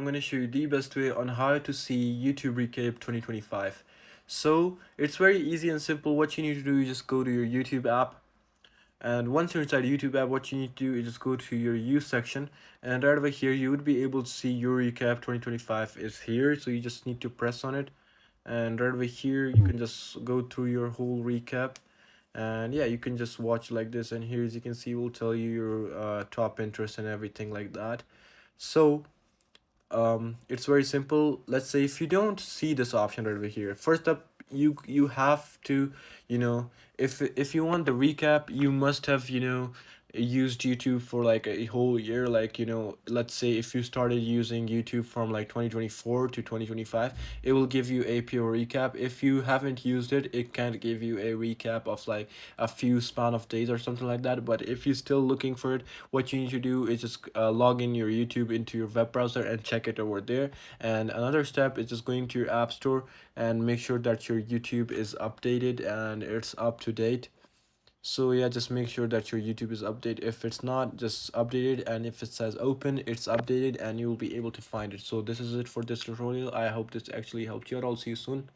going to show you the best way on how to see YouTube Recap 2025. So it's very easy and simple. What you need to do is just go to your YouTube app, and once you're inside YouTube app, what you need to do is just go to your use section, and right over here you would be able to see your recap 2025 is here. So you just need to press on it, and right over here you can just go through your whole recap, and yeah, you can just watch like this. And here, as you can see, will tell you your top interest and everything like that. So it's very simple. Let's say if you don't see this option right over here, first up, you have to, you know, if you want the recap, you must have, used YouTube for like a whole year. Like, let's say if you started using YouTube from like 2024 to 2025, it will give you a pure recap. If you haven't used it, it can't give you a recap of like a few span of days or something like that. But if you're still looking for it, what you need to do is just log in your YouTube into your web browser and check it over there. And another step is just going to your app store and make sure that your YouTube is updated and it's up to date. So yeah, just make sure that your YouTube is updated. If it's not, just update it, and if it says open, it's updated and you will be able to find it. So this is it for this tutorial. I hope this actually helped you out. I'll see you soon.